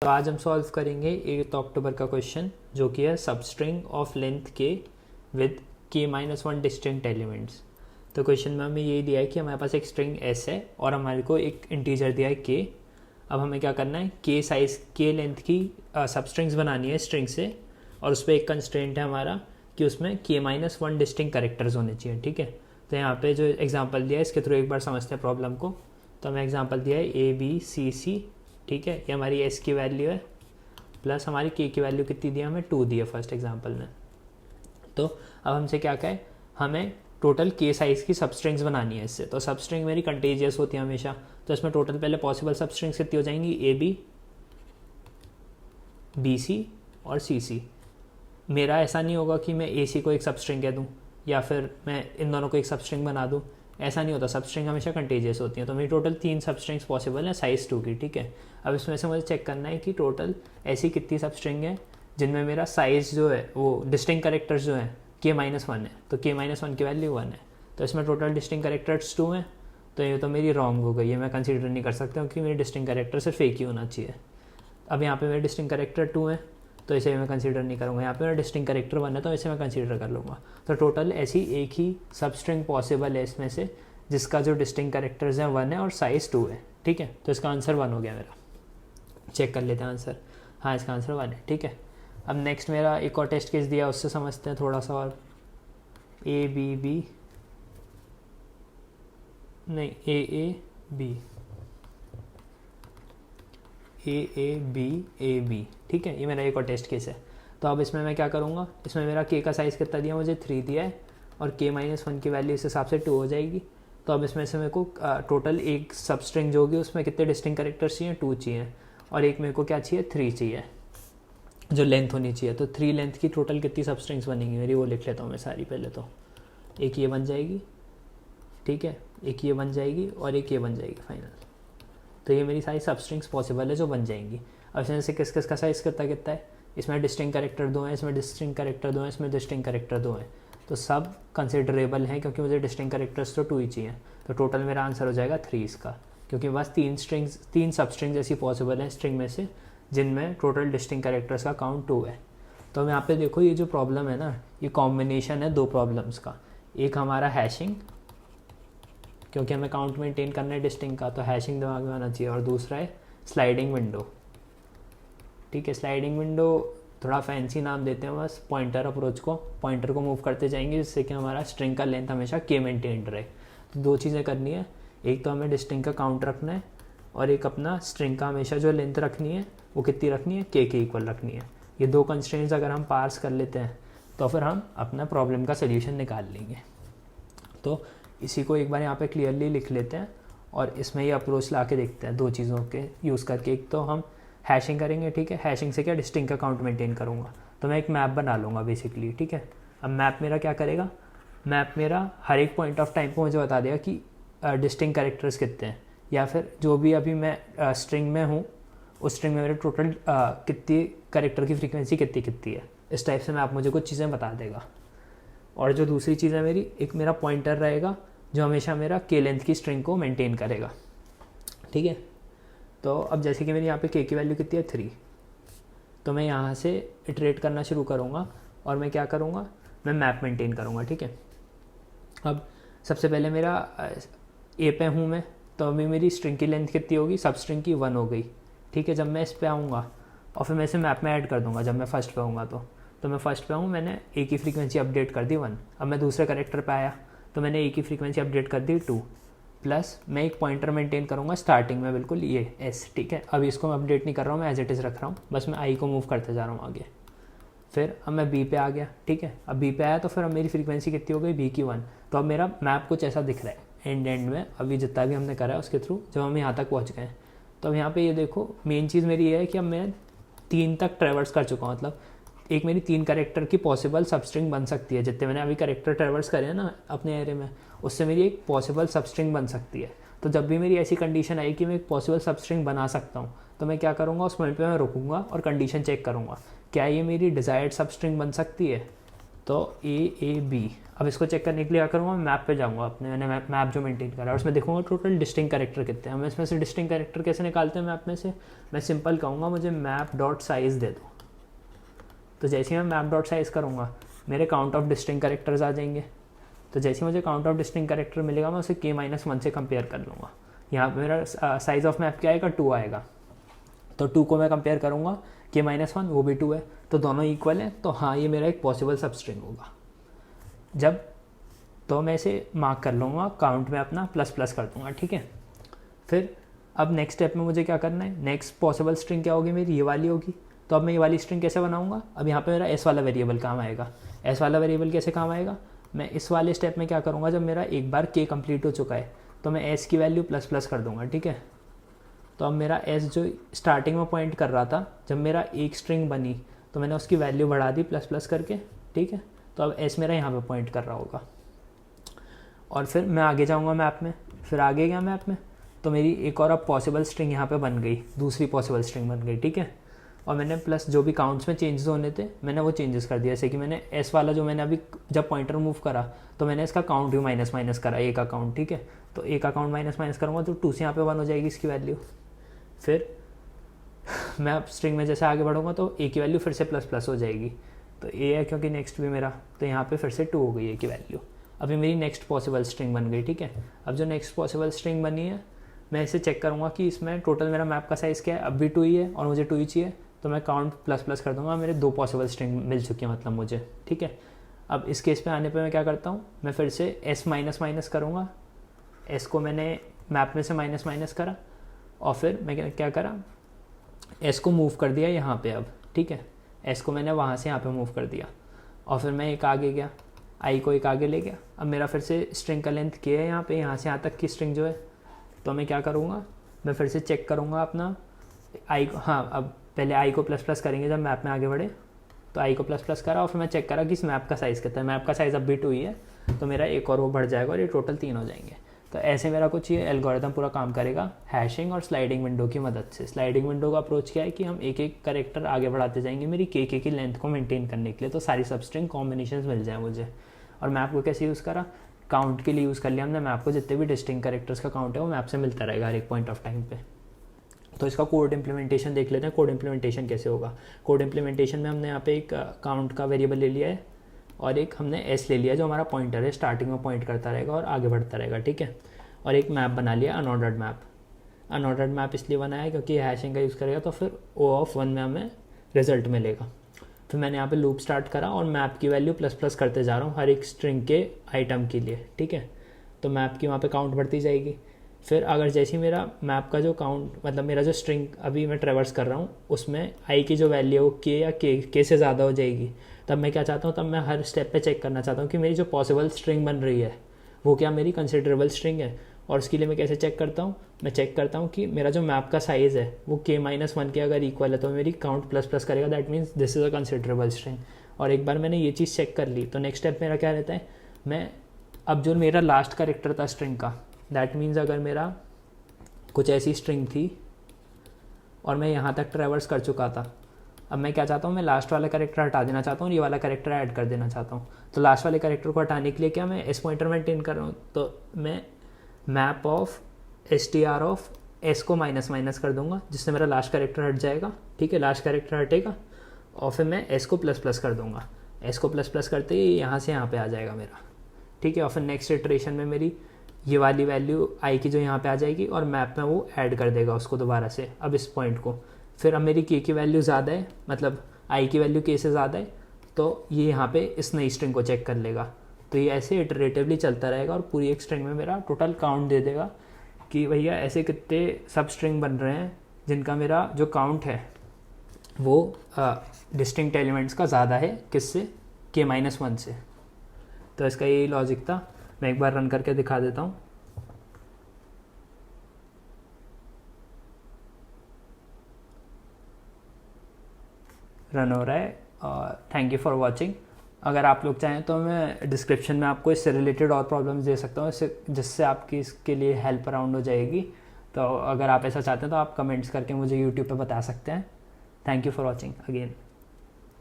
तो आज हम सॉल्व करेंगे 8 अक्टूबर का क्वेश्चन जो कि है सबस्ट्रिंग ऑफ लेंथ के विद k-1 डिस्टिंक्ट एलिमेंट्स। तो क्वेश्चन में हमें ये दिया है कि हमारे पास एक स्ट्रिंग s है और हमारे को एक इंटीजर दिया है k। अब हमें क्या करना है, k साइज k लेंथ की सबस्ट्रिंग्स बनानी है स्ट्रिंग से, और उस पर एक कंस्ट्रेंट है हमारा कि उसमें k-1 डिस्टिंक्ट कैरेक्टर्स होने चाहिए। ठीक है, तो यहाँ पे जो एग्जांपल दिया है इसके थ्रू एक बार समझते हैं प्रॉब्लम को। तो हमें एग्जांपल दिया है ABCC। ठीक है, ये हमारी s की वैल्यू है प्लस हमारी k की वैल्यू कितनी दी है, हमें 2 दी है फर्स्ट एग्जांपल में। तो अब हमसे क्या कहे, हमें टोटल k साइज़ की सबस्ट्रिंग्स बनानी है इससे। तो सबस्ट्रिंग मेरी कंटेजियस होती है हमेशा, तो इसमें टोटल पहले पॉसिबल सबस्ट्रिंग्स कितनी हो जाएंगी, AB, BC और CC। मेरा ऐसा नहीं होगा कि मैं AC को एक सबस्ट्रिंग कह दूँ या फिर मैं इन दोनों को एक सबस्ट्रिंग बना दूँ, ऐसा नहीं होता। सबस्ट्रिंग हमेशा कंटेजियस होती है। तो मेरी टोटल 3 सबस्ट्रिंग्स पॉसिबल हैं साइज़ 2 की। ठीक है, अब इसमें से मुझे चेक करना है कि टोटल ऐसी कितनी सबस्ट्रिंग है जिनमें मेरा साइज़ जो है वो डिस्टिंक्ट कैरेक्टर्स जो है k-1 है, तो k-1 की वैल्यू 1 है। तो इसमें टोटल डिस्टिंक्ट कैरेक्टर्स 2 हैं, तो ये तो मेरी रॉन्ग हो गई, ये मैं कंसिडर नहीं कर सकता क्योंकि मेरी डिस्टिंक्ट कैरेक्टर सिर्फ एक ही होना चाहिए। अब यहाँ पे मेरे डिस्टिंक्ट कैरेक्टर 2 है तो इसे मैं कंसीडर नहीं करूँगा। यहाँ पे मेरा डिस्टिंक्ट कैरेक्टर 1 है तो इसे मैं कंसीडर कर लूँगा। तो टोटल ऐसी एक ही सबस्ट्रिंग पॉसिबल है इसमें से जिसका जो डिस्टिंक्ट कैरेक्टर्स हैं 1 है और साइज़ 2 है। ठीक है, तो इसका आंसर 1 हो गया मेरा। चेक कर लेते हैं आंसर। हाँ, इसका आंसर 1 है। ठीक है, अब नेक्स्ट मेरा एक और टेस्ट केस दिया, उससे समझते हैं थोड़ा सा और। ABB नहीं, AAB। ठीक है, ये मेरा एक और टेस्ट केस है। तो अब इसमें मैं क्या करूँगा, इसमें मेरा k का साइज़ कितना दिया, मुझे 3 दिया है और k-1 की वैल्यू इस हिसाब से 2 हो जाएगी। तो अब इसमें से मेरे को टोटल एक सबस्ट्रिंग जो होगी उसमें कितने डिस्टिंक्ट कैरेक्टर्स चाहिए, 2 चाहिए, और एक मेरे को क्या चाहिए, 3 चाहिए जो लेंथ होनी चाहिए। तो 3 लेंथ की टोटल कितनी सबस्ट्रिंग्स बनेंगी मेरी, वो लिख लेता हूँ मैं सारी। पहले तो एक ये बन जाएगी, ठीक है, एक ये बन जाएगी और एक ये बन जाएगी फाइनल। तो ये मेरी सारी सबस्ट्रिंग्स पॉसिबल है जो बन जाएंगी। अब इसमें से किस किस का साइज़ कितना कितना है, इसमें डिस्टिंक्ट कैरेक्टर 2 है, इसमें डिस्टिंक्ट कैरेक्टर 2 है, इसमें डिस्टिंक्ट कैरेक्टर 2 है, तो सब कंसिडरेबल हैं क्योंकि मुझे डिस्टिंक्ट कैरेक्टर्स तो 2 ही चाहिए। तो टोटल मेरा आंसर हो जाएगा 3 इसका, क्योंकि बस 3 सबस्ट्रिंग्स ऐसी पॉसिबल हैं स्ट्रिंग में से जिनमें टोटल डिस्टिंक्ट कैरेक्टर्स का काउंट 2 है। तो हम यहाँ पे देखो, ये जो प्रॉब्लम है ना, ये कॉम्बिनेशन है 2 प्रॉब्लम्स का। एक हमारा हैशिंग, क्योंकि हमें काउंट मेंटेन करना है डिस्टिंक्ट का, तो हैशिंग दिमाग में आना चाहिए, और दूसरा है स्लाइडिंग विंडो। ठीक है, स्लाइडिंग विंडो थोड़ा फैंसी नाम देते हैं बस पॉइंटर अप्रोच को, पॉइंटर को मूव करते जाएंगे जिससे कि हमारा स्ट्रिंग का लेंथ हमेशा k मेंटेन्ड रहे। तो 2 चीज़ें करनी है, एक तो हमें डिस्टिंक्ट का काउंट रखना है और एक अपना स्ट्रिंग का हमेशा जो लेंथ रखनी है वो कितनी रखनी है, k के इक्वल रखनी है। ये 2 कंस्ट्रेंट्स अगर हम पार्स कर लेते हैं तो फिर हम अपना प्रॉब्लम का सोल्यूशन निकाल लेंगे। तो इसी को एक बार यहाँ पे क्लियरली लिख लेते हैं और इसमें ये अप्रोच ला के देखते हैं 2 चीज़ों के यूज़ करके। एक तो हम हैशिंग करेंगे, ठीक है, हैशिंग से क्या डिस्टिंक्ट का काउंट मेंटेन करूँगा, तो मैं एक मैप बना लूँगा बेसिकली। ठीक है, अब मैप मेरा क्या करेगा, मैप मेरा हर एक पॉइंट ऑफ टाइम पर मुझे बता देगा कि डिस्टिंक्ट कैरेक्टर्स कितने हैं, या फिर जो भी अभी मैं स्ट्रिंग में हूँ उस स्ट्रिंग में मेरे टोटल कितनी कैरेक्टर की फ्रीक्वेंसी कितनी है। इस टाइप से मैप मुझे कुछ चीज़ें बता देगा। और जो दूसरी चीज़ है मेरी, एक मेरा पॉइंटर रहेगा जो हमेशा मेरा k लेंथ की स्ट्रिंग को मेंटेन करेगा। ठीक है, तो अब जैसे कि मेरी यहाँ पे k की वैल्यू कितनी है, 3, तो मैं यहाँ से इटरेट करना शुरू करूँगा और मैं क्या करूँगा, मैं मैप मेंटेन करूँगा। ठीक है, अब सबसे पहले मेरा a पे हूँ मैं, तो अभी मेरी स्ट्रिंग की लेंथ कितनी होगी, सब स्ट्रिंग की 1 हो गई। ठीक है, जब मैं इस पे आऊँगा और फिर मैं इसे मैप में ऐड कर दूँगा, जब मैं फर्स्ट पे आऊँगा तो मैं फर्स्ट पे हूँ, मैंने a की फ्रीक्वेंसी अपडेट कर दी 1। अब मैं दूसरे कैरेक्टर पे आया तो मैंने a की फ्रीक्वेंसी अपडेट कर दी 2, प्लस मैं एक पॉइंटर मेंटेन करूँगा स्टार्टिंग में बिल्कुल ये s। ठीक है, अब इसको मैं अपडेट नहीं कर रहा हूँ, मैं एज इट इज़ रख रहा हूँ, बस मैं i को मूव करते जा रहा हूँ आगे। फिर अब मैं b पे आ गया। ठीक है, अब b पे आया तो फिर अब मेरी फ्रीक्वेंसी कितनी हो गई, b की 1। तो अब मेरा मैप कुछ ऐसा दिख रहा है एंड में, अभी जितना भी हमने करा है उसके थ्रू जब हम यहाँ तक पहुँच गए। तो अब यहाँ पे ये देखो, मेन चीज़ मेरी ये है कि अब मैं 3 तक ट्रेवर्स कर चुका हूँ, मतलब एक मेरी 3 कैरेक्टर की पॉसिबल सबस्ट्रिंग बन सकती है। जितने मैंने अभी कैरेक्टर ट्रेवर्स करे हैं ना अपने एरे में, उससे मेरी एक पॉसिबल सबस्ट्रिंग बन सकती है। तो जब भी मेरी ऐसी कंडीशन आई कि मैं एक पॉसिबल सबस्ट्रिंग बना सकता हूँ, तो मैं क्या करूँगा, उस पॉइंट पे मैं रुकूंगा और कंडीशन चेक करूँगा क्या ये मेरी डिज़ायर्ड सबस्ट्रिंग बन सकती है। तो AAB। अब इसको चेक करने के लिए क्या करूँगा, मैप पे जाऊँगा, अपने मैंने मैप जो मेंटेन करा है उसमें देखूँगा टोटल डिस्टिंक्ट कैरेक्टर कितने हैं। हम इसमें से डिस्टिंक्ट कैरेक्टर कैसे निकालते हैं मैप में से, मैं सिंपल कहूँगा मुझे मैप डॉट साइज़ दे दो। तो जैसे ही मैं मैप डॉट साइज़ करूँगा मेरे काउंट ऑफ डिस्टिंक्ट कैरेक्टर्स आ जाएंगे। तो जैसे मुझे काउंट ऑफ डिस्टिंक्ट कैरेक्टर मिलेगा मैं उसे K-1 से कंपेयर कर लूँगा। यहाँ पे मेरा साइज़ ऑफ मैप क्या आएगा, 2 आएगा। तो 2 को मैं कंपेयर करूँगा K-1, वो भी 2 है, तो दोनों इक्वल है। तो हाँ, ये मेरा एक पॉसिबल सबस्ट्रिंग होगा। जब तो मैं इसे मार्क कर लूँगा, काउंट में अपना प्लस प्लस कर दूँगा, ठीक है। फिर अब नेक्स्ट स्टेप में मुझे क्या करना है, नेक्स्ट पॉसिबल स्ट्रिंग क्या होगी मेरी, ये वाली होगी। तो अब मैं ये वाली स्ट्रिंग कैसे बनाऊँगा, अब यहाँ पे मेरा एस वाला वेरिएबल काम आएगा। एस वाला वेरिएबल कैसे काम आएगा, मैं इस वाले स्टेप में क्या करूँगा, जब मेरा एक बार K कंप्लीट हो चुका है तो मैं S की वैल्यू प्लस प्लस कर दूँगा, ठीक है। तो अब मेरा S जो स्टार्टिंग में पॉइंट कर रहा था, जब मेरा एक स्ट्रिंग बनी तो मैंने उसकी वैल्यू बढ़ा दी प्लस प्लस करके, ठीक है। तो अब S मेरा यहाँ पे पॉइंट कर रहा होगा। और फिर मैं आगे जाऊँगा मैप में, फिर आगे गया मैप में तो मेरी एक और अब पॉसिबल स्ट्रिंग यहाँ पे बन गई, दूसरी पॉसिबल स्ट्रिंग बन गई, ठीक है। और मैंने प्लस जो भी काउंट्स में चेंजेस होने थे मैंने वो चेंजेस कर दिया। जैसे कि मैंने S वाला जो मैंने अभी जब पॉइंटर मूव करा तो मैंने इसका काउंट भी माइनस माइनस करा, एक अकाउंट, ठीक है। तो एक अकाउंट माइनस माइनस करूँगा तो 2 से यहाँ पे 1 हो जाएगी इसकी वैल्यू। फिर मैं अब स्ट्रिंग में जैसे आगे बढ़ूँगा तो A की वैल्यू फिर से प्लस प्लस हो जाएगी। तो A है क्योंकि नेक्स्ट भी मेरा, तो यहाँ पे फिर से 2 हो गई A की वैल्यू। अभी मेरी नेक्स्ट पॉसिबल स्ट्रिंग बन गई, ठीक है। अब जो नेक्स्ट पॉसिबल स्ट्रिंग बनी है मैं इसे चेक करूँगा कि इसमें टोटल मेरा मैप का साइज़ क्या है। अब भी 2 ही है और मुझे 2 ही चाहिए, तो मैं काउंट प्लस प्लस कर दूँगा। मेरे 2 पॉसिबल स्ट्रिंग मिल चुकी है मतलब मुझे, ठीक है। अब इस केस पे आने पे मैं क्या करता हूँ, मैं फिर से S माइनस माइनस करूँगा। S को मैंने मैप में से माइनस माइनस करा और फिर मैं क्या करा, S को मूव कर दिया यहाँ पे अब, ठीक है। S को मैंने वहाँ से यहाँ पे मूव कर दिया और फिर मैं एक आगे गया, I को एक आगे ले गया। अब मेरा फिर से स्ट्रिंग का लेंथ K है यहाँ पे, यहाँ से यहाँ तक की स्ट्रिंग जो है। तो मैं क्या करूँगा, मैं फिर से चेक करूँगा अपना I को, हाँ अब पहले I को प्लस प्लस करेंगे जब मैप में आगे बढ़े। तो I को प्लस प्लस करा और फिर मैं चेक करा कि इस मैप का साइज़ कितना है। मैप का साइज़ अब भी 2 ही है, तो मेरा एक और वो बढ़ जाएगा और ये टोटल 3 हो जाएंगे। तो ऐसे मेरा कुछ ये एल्गोरिथम पूरा काम करेगा हैशिंग और स्लाइडिंग विंडो की मदद से। स्लाइडिंग विंडो का अप्रोच क्या है कि हम एक एक कैरेक्टर आगे बढ़ाते जाएंगे मेरी के की लेंथ को मेंटेन करने के लिए, तो सारी सबस्ट्रिंग कॉम्बिनेशन मिल जाए मुझे। और मैप को कैसे यूज़ करा, काउंट के लिए यूज़ कर लिया हमने मैप को, जितने भी डिस्टिंक्ट कैरेक्टर्स का काउंट है वो मैप से मिलता रहेगा हर एक पॉइंट ऑफ टाइम पे। तो इसका कोड इम्प्लीमेंटेशन देख लेते हैं, कोड इम्प्लीमेंटेशन कैसे होगा। कोड इम्प्लीमेंटेशन में हमने यहाँ पे एक काउंट का वेरिएबल ले लिया है और एक हमने S ले लिया है जो हमारा पॉइंटर है, स्टार्टिंग में पॉइंट करता रहेगा और आगे बढ़ता रहेगा, ठीक है। और एक मैप बना लिया अनऑर्डर्ड मैप। अनऑर्डर्ड मैप इसलिए बनाया है क्योंकि हैशिंग का यूज़ करेगा तो फिर O(1) में हमें रिजल्ट मिलेगा। फिर मैंने यहाँ पे लूप स्टार्ट करा और मैप की वैल्यू प्लस प्लस करते जा रहा हूँ हर एक स्ट्रिंग के आइटम के लिए, ठीक है। तो मैप की वहाँ पे काउंट बढ़ती जाएगी। फिर अगर जैसे ही मेरा मैप का जो काउंट, मतलब मेरा जो स्ट्रिंग अभी मैं ट्रेवर्स कर रहा हूँ उसमें I की जो वैल्यू है वो K या K से ज़्यादा हो जाएगी, तब मैं क्या चाहता हूँ, तब मैं हर स्टेप पे चेक करना चाहता हूँ कि मेरी जो पॉसिबल स्ट्रिंग बन रही है वो क्या मेरी कंसिडरेबल स्ट्रिंग है। और उसके लिए मैं कैसे चेक करता हूँ, मैं चेक करता हूँ कि मेरा जो मैप का साइज़ है वो K-1 के अगर इक्वल है तो मेरी काउंट प्लस प्लस करेगा, that means this is a considerable string. और एक बार मैंने ये चीज़ चेक कर ली तो नेक्स्ट स्टेप मेरा क्या रहता है, मैं अब जो मेरा लास्ट कैरेक्टर था स्ट्रिंग का, दैट मीन्स अगर मेरा कुछ ऐसी स्ट्रिंग थी और मैं यहाँ तक ट्रैवर्स कर चुका था, अब मैं क्या चाहता हूँ, मैं लास्ट वाला कैरेक्टर हटा देना चाहता हूँ और ये वाला कैरेक्टर ऐड कर देना चाहता हूँ। तो लास्ट वाले कैरेक्टर को हटाने के लिए क्या मैं S पॉइंटर मेंटेन कर रहा हूँ, तो मैं map of str of S को माइनस माइनस कर दूंगा जिससे मेरा लास्ट कैरेक्टर हट जाएगा, ठीक है। लास्ट कैरेक्टर हटेगा और फिर मैं S को प्लस प्लस कर दूंगा। S को प्लस प्लस करते ही यहाँ से यहाँ पे आ जाएगा मेरा, ठीक है। और फिर नेक्स्ट इटरेशन में मेरी ये वाली वैल्यू I की जो यहाँ पे आ जाएगी और मैप में वो ऐड कर देगा उसको दोबारा से, अब इस पॉइंट को। फिर अब मेरी K की वैल्यू ज़्यादा है, मतलब I की वैल्यू K से ज़्यादा है, तो ये यहाँ पे इस नई स्ट्रिंग को चेक कर लेगा। तो ये ऐसे इटरेटिवली चलता रहेगा और पूरी एक स्ट्रिंग में मेरा टोटल काउंट दे देगा कि भैया ऐसे कितने सब स्ट्रिंग बन रहे हैं जिनका मेरा जो काउंट है वो डिस्टिंक्ट एलिमेंट्स का ज़्यादा है, किससे, K-1 से। तो इसका यही लॉजिक था। मैं एक बार रन करके दिखा देता हूँ। रन हो रहा है और थैंक यू फॉर वॉचिंग। अगर आप लोग चाहें तो मैं डिस्क्रिप्शन में आपको इससे रिलेटेड और प्रॉब्लम्स दे सकता हूँ जिससे आपकी इसके लिए हेल्प अराउंड हो जाएगी। तो अगर आप ऐसा चाहते हैं तो आप कमेंट्स करके मुझे यूट्यूब पे बता सकते हैं। Thank you for watching again.